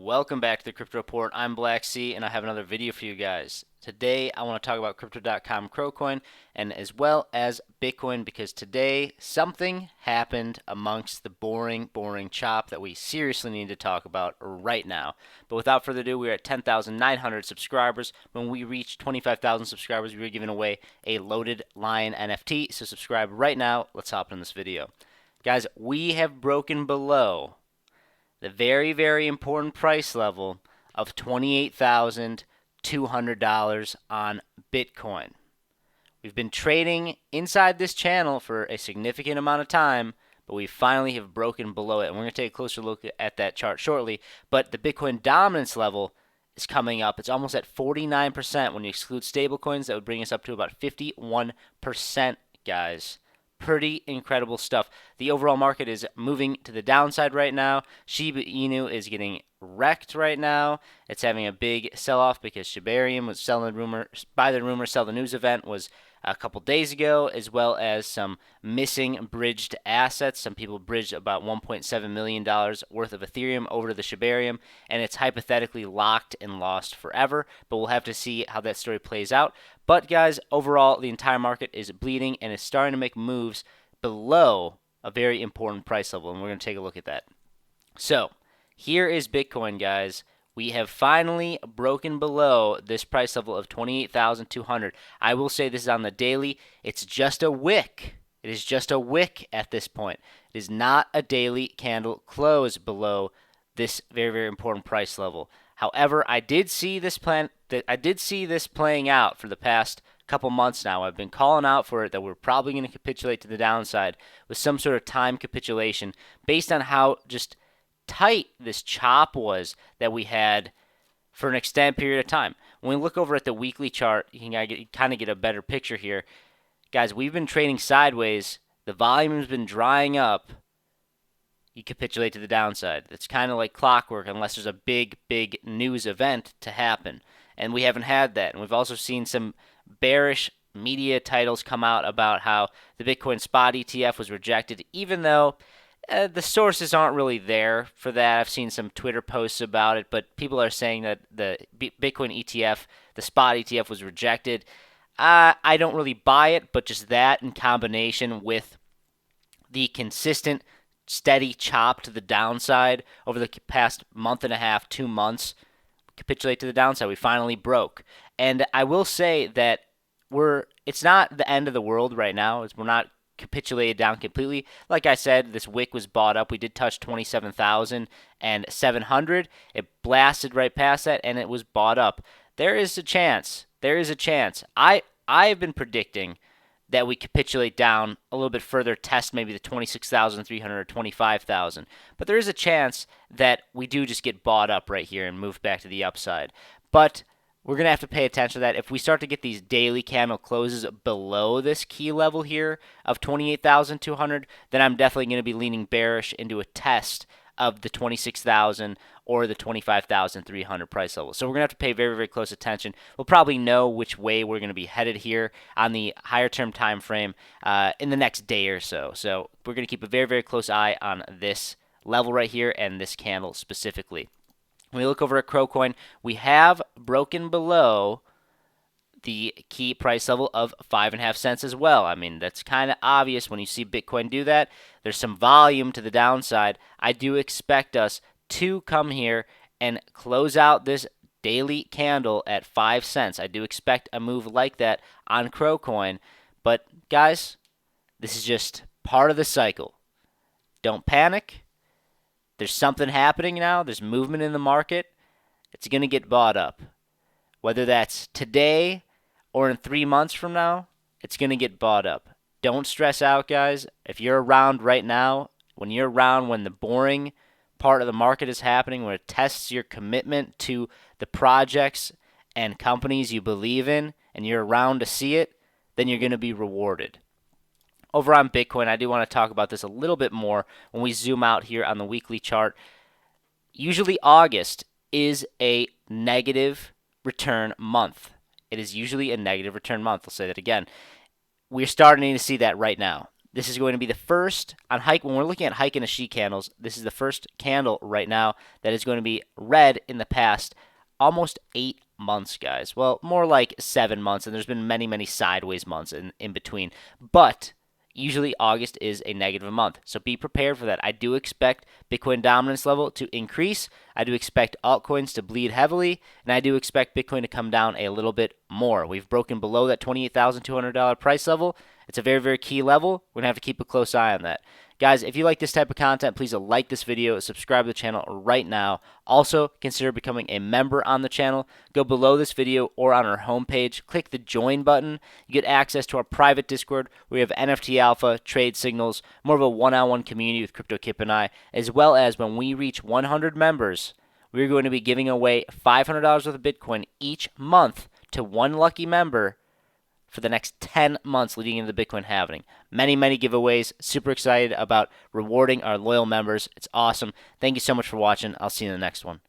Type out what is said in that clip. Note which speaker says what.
Speaker 1: Welcome back to the Crypto Report. I'm Blacksea and I have another video for you guys. Today I want to talk about crypto.com Crocoin and as well as Bitcoin because today something happened amongst the boring chop that we seriously need to talk about right now. But without further ado, we're at 10,900 subscribers. When we reach 25,000 subscribers, we are giving away a loaded lion NFT. So subscribe right now. Let's hop in this video. Guys, we have broken below the very important price level of $28,200 on Bitcoin. We've been trading inside this channel for a significant amount of time, but we finally have broken below it. And we're going to take a closer look at that chart shortly. But the Bitcoin dominance level is coming up. It's almost at 49%. When you exclude stablecoins, that would bring us up to about 51%, guys. Pretty incredible stuff. The overall market is moving to the downside right now. Shiba Inu is getting wrecked right now. It's having a big sell-off because Shibarium was selling the rumor, buy the rumor, sell the news event was a couple days ago, as well as some missing bridged assets. Some people bridged about $1.7 million worth of Ethereum over to the Shibarium, and it's hypothetically locked and lost forever, but we'll have to see how that story plays out. But guys, overall, the entire market is bleeding and is starting to make moves below a very important price level, and we're going to take a look at that. So, here is Bitcoin, guys. We have finally broken below this price level of 28,200. I will say this is on the daily. It's just a wick. It is just a wick at this point. It is not a daily candle close below this very important price level. However, I did see this playing out for the past couple months now. I've been calling out for it that we're probably going to capitulate to the downside with some sort of time capitulation based on how just tight this chop was that we had for an extended period of time. When we look over at the weekly chart, you can kind of get a better picture here. Guys, we've been trading sideways. The volume has been drying up. You capitulate to the downside. It's kind of like clockwork unless there's a big news event to happen. And we haven't had that. And we've also seen some bearish media titles come out about how the Bitcoin spot ETF was rejected, even though the sources aren't really there for that. I've seen some Twitter posts about it, but people are saying that the Bitcoin ETF, the spot ETF, was rejected. I don't really buy it, but just that in combination with the consistent, steady chop to the downside over the past month and a half, 2 months, capitulate to the downside. We finally broke. And I will say that it's not the end of the world right now. We're not capitulated down completely. Like I said, this wick was bought up. We did touch 27,700. It blasted right past that, and it was bought up. There is a chance. I've been predicting that we capitulate down a little bit further, test maybe the 26,300 or 25,000. But there is a chance that we do just get bought up right here and move back to the upside. But we're going to have to pay attention to that. If we start to get these daily candle closes below this key level here of 28,200, then I'm definitely going to be leaning bearish into a test of the 26,000 or the 25,300 price level. So we're going to have to pay very close attention. We'll probably know which way we're going to be headed here on the higher term time frame in the next day or so. So we're going to keep a very close eye on this level right here and this candle specifically. When we look over at Crocoin, we have broken below the key price level of 5.5 cents as well. I mean, that's kind of obvious when you see Bitcoin do that. There's some volume to the downside. I do expect us to come here and close out this daily candle at 5 cents. I do expect a move like that on Crocoin. But guys, this is just part of the cycle. Don't panic. There's something happening now. There's movement in the market. It's going to get bought up. Whether that's today or in 3 months from now, it's going to get bought up. Don't stress out, guys. If you're around right now, when you're around when the boring part of the market is happening, when it tests your commitment to the projects and companies you believe in, and you're around to see it, then you're going to be rewarded. Over on Bitcoin, I do want to talk about this a little bit more when we zoom out here on the weekly chart. Usually August is a negative return month. It is usually a negative return month. I'll say that again. We're starting to see that right now. This is going to be the first on hike. When we're looking at hike and Ashi candles, this is the first candle right now that is going to be red in the past almost 8 months, guys. Well, more like 7 months, and there's been many, many sideways months in between. But usually August is a negative month, so be prepared for that. I do expect Bitcoin dominance level to increase. I do expect altcoins to bleed heavily, and I do expect Bitcoin to come down a little bit more. We've broken below that $28,200 price level. It's a very, very key level. We're going to have to keep a close eye on that. Guys, if you like this type of content, please like this video, subscribe to the channel right now. Also, consider becoming a member on the channel. Go below this video or on our homepage, click the join button. You get access to our private Discord where we have NFT alpha, trade signals, more of a one-on-one community with Crypto Kip and I, as well as when we reach 100 members, we're going to be giving away $500 worth of Bitcoin each month to one lucky member for the next 10 months leading into the Bitcoin halving. Many, many giveaways. Super excited about rewarding our loyal members. It's awesome. Thank you so much for watching. I'll see you in the next one.